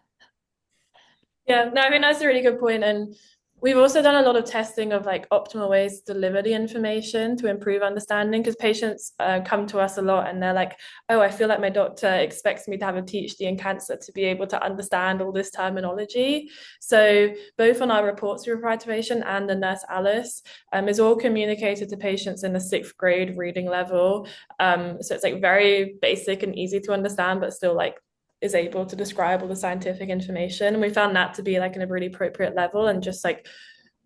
Yeah, no, I mean, that's a really good point. And we've also done a lot of testing of like optimal ways to deliver the information to improve understanding, because patients come to us a lot and they're like, oh, I feel like my doctor expects me to have a PhD in cancer to be able to understand all this terminology. So both on our reports we provide to patient and the nurse Alice is all communicated to patients in the 6th grade reading level. So it's like very basic and easy to understand, but still like is able to describe all the scientific information. And we found that to be like in a really appropriate level, and just like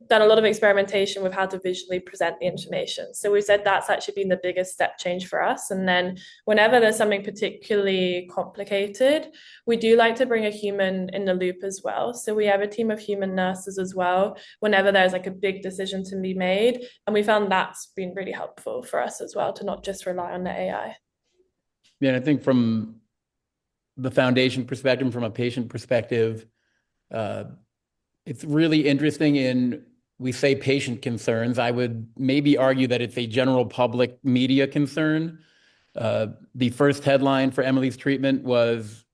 done a lot of experimentation with how to visually present the information. So we said that's actually been the biggest step change for us. And then whenever there's something particularly complicated, we do like to bring a human in the loop as well. So we have a team of human nurses as well, whenever there's like a big decision to be made. And we found that's been really helpful for us as well, to not just rely on the AI. Yeah, and I think from the foundation perspective, from a patient perspective, it's really interesting we say patient concerns. I would maybe argue that it's a general public media concern. The first headline for Emily's treatment was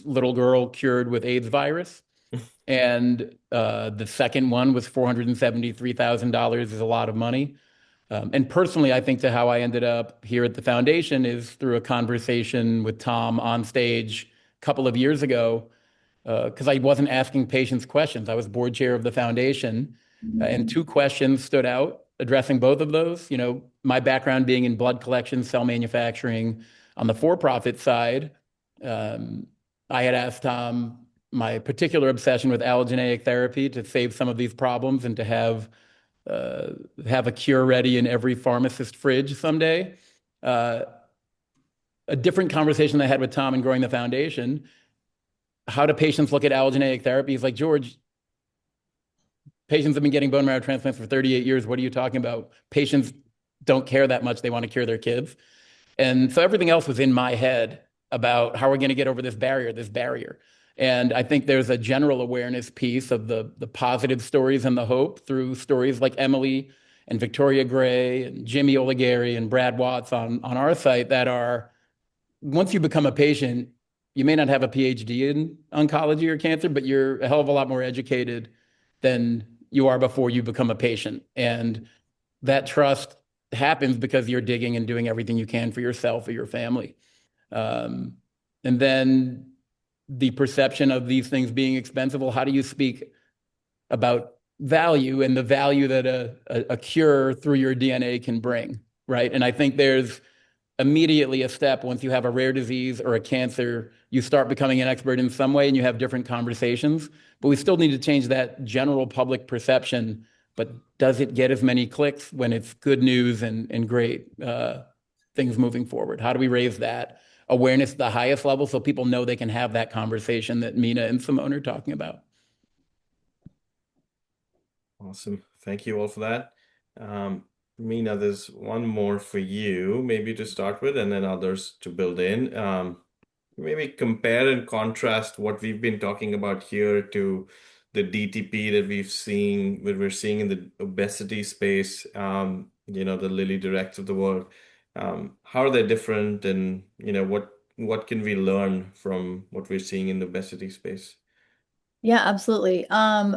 little girl cured with AIDS virus. And the second one was $473,000 is a lot of money. And personally, I think to how I ended up here at the foundation is through a conversation with Tom on stage a couple of years ago, because I wasn't asking patients questions. I was board chair of the foundation, and 2 questions stood out addressing both of those. My background being in blood collection, cell manufacturing on the for-profit side. I had asked Tom my particular obsession with allogeneic therapy to save some of these problems and to have a cure ready in every pharmacist fridge someday. A different conversation I had with Tom in growing the foundation. How do patients look at allogeneic therapy? He's like, George, patients have been getting bone marrow transplants for 38 years. What are you talking about? Patients don't care that much. They want to cure their kids. And so everything else was in my head about how we're going to get over this barrier. And I think there's a general awareness piece of the positive stories and the hope through stories like Emily and Victoria Gray and Jimmy Oligari and Brad Watts on our site that are, once you become a patient, you may not have a PhD in oncology or cancer, but you're a hell of a lot more educated than you are before you become a patient. And that trust happens because you're digging and doing everything you can for yourself or your family. And then the perception of these things being expensive. Well, how do you speak about value and the value that a cure through your DNA can bring, right? And I think there's immediately a step once you have a rare disease or a cancer, you start becoming an expert in some way and you have different conversations. But we still need to change that general public perception but does it get as many clicks when it's good news and great things moving forward? How do we raise that awareness at the highest level so people know they can have that conversation that Meena and Simone are talking about? Awesome. Thank you all for that. Meena, there's one more for you, maybe to start with, and then others to build in. Maybe compare and contrast what we've been talking about here to the DTP that we're seeing in the obesity space, the Lilly Directs of the world. How are they different, and what can we learn from what we're seeing in the obesity space? Yeah, absolutely.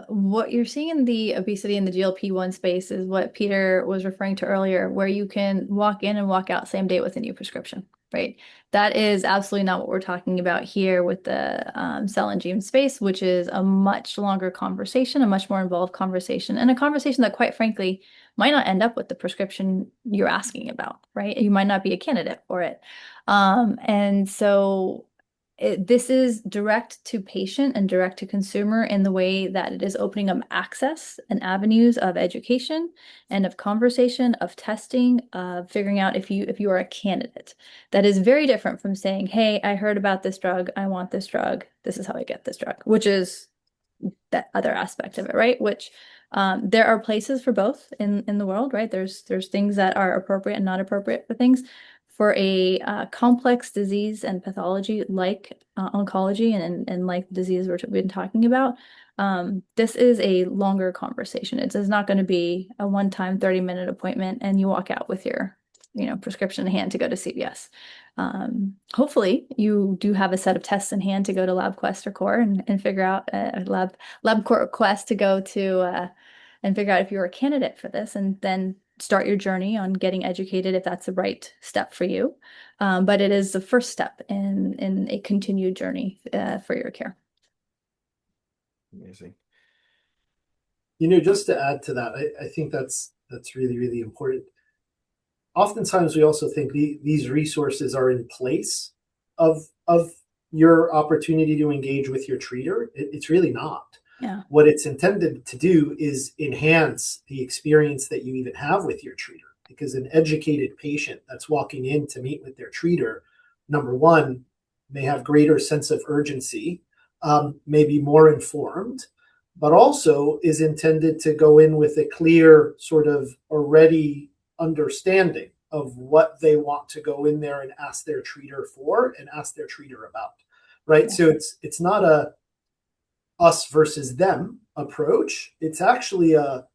What you're seeing in the obesity and the GLP-1 space is what Peter was referring to earlier, where you can walk in and walk out same day with a new prescription, right? That is absolutely not what we're talking about here with the cell and gene space, which is a much longer conversation, a much more involved conversation, and a conversation that, quite frankly, might not end up with the prescription you're asking about, right? You might not be a candidate for it. And so this is direct to patient and direct to consumer in the way that it is opening up access and avenues of education and of conversation, of testing, of figuring out if you are a candidate. That is very different from saying, hey, I heard about this drug, I want this drug, this is how I get this drug, which is that other aspect of it, right? Which there are places for both in the world, right? There's things that are appropriate and not appropriate for things. For a complex disease and pathology like oncology and like the disease we've been talking about, this is a longer conversation. It is not going to be a one-time 30-minute appointment and you walk out with your prescription in hand to go to CVS. Hopefully you do have a set of tests in hand to go to LabQuest or Core and figure out LabQuest Quest to go to and figure out if you're a candidate for this, and then start your journey on getting educated if that's the right step for you. But it is the first step in a continued journey for your care. Amazing. Just to add to that, I think that's really, really important. Oftentimes we also think these resources are in place of your opportunity to engage with your treater. It's really not. Yeah. What it's intended to do is enhance the experience that you even have with your treater, because an educated patient that's walking in to meet with their treater, number one, may have greater sense of urgency, may be more informed, but also is intended to go in with a clear sort of already understanding of what they want to go in there and ask their treater for and ask their treater about, right? Yeah. So it's not a us versus them approach. It's actually a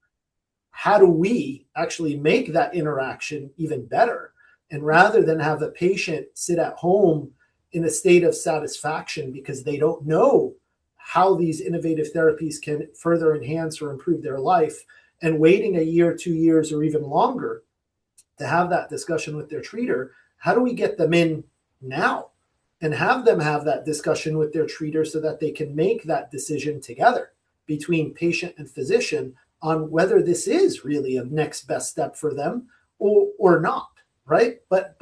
how do we actually make that interaction even better? And rather than have the patient sit at home in a state of satisfaction because they don't know how these innovative therapies can further enhance or improve their life, and waiting a year, 2 years, or even longer to have that discussion with their treater, how do we get them in now and have them have that discussion with their treater so that they can make that decision together between patient and physician on whether this is really a next best step for them or not, right? But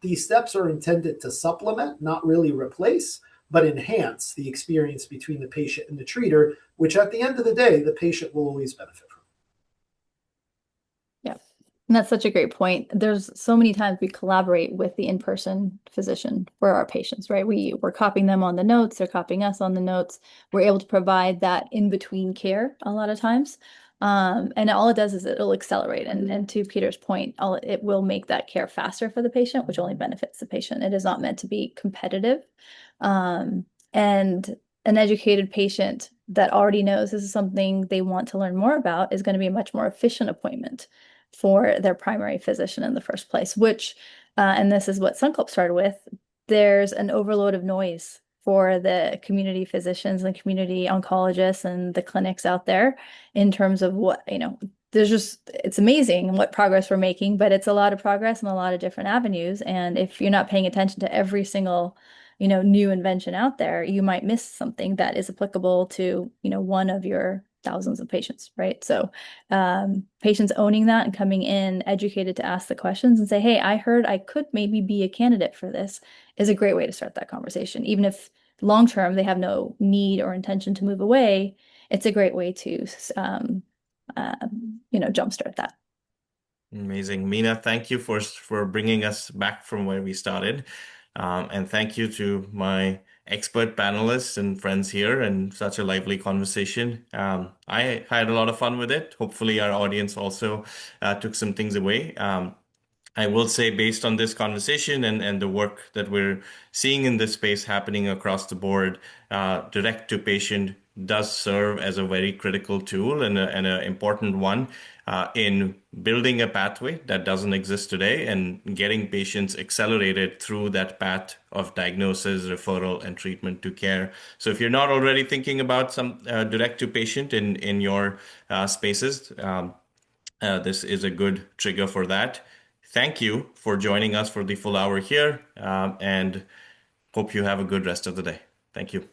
these steps are intended to supplement, not really replace, but enhance the experience between the patient and the treater, which at the end of the day, the patient will always benefit from. Yeah. And that's such a great point. There's so many times we collaborate with the in-person physician for our patients, right? We're copying them on the notes, they're copying us on the notes. We're able to provide that in-between care a lot of times. And all it does is it'll accelerate. And to Peter's point, it will make that care faster for the patient, which only benefits the patient. It is not meant to be competitive. And an educated patient that already knows this is something they want to learn more about is going to be a much more efficient appointment for their primary physician in the first place, which, and this is what Sankalp started with, there's an overload of noise for the community physicians and community oncologists and the clinics out there in terms of what, it's amazing what progress we're making, but it's a lot of progress in a lot of different avenues. And if you're not paying attention to every single, new invention out there, you might miss something that is applicable to, one of your thousands of patients, right? So patients owning that and coming in educated to ask the questions and say, hey, I heard I could maybe be a candidate for this, is a great way to start that conversation. Even if long-term they have no need or intention to move away, it's a great way to jumpstart that. Amazing. Meena, thank you for bringing us back from where we started. And thank you to my expert panelists and friends here, and such a lively conversation. I had a lot of fun with it. Hopefully our audience also took some things away. I will say, based on this conversation and the work that we're seeing in this space happening across the board, direct to patient does serve as a very critical tool and an important one in building a pathway that doesn't exist today and getting patients accelerated through that path of diagnosis, referral, and treatment to care. So if you're not already thinking about some direct to patient in your spaces, this is a good trigger for that. Thank you for joining us for the full hour here, and hope you have a good rest of the day. Thank you.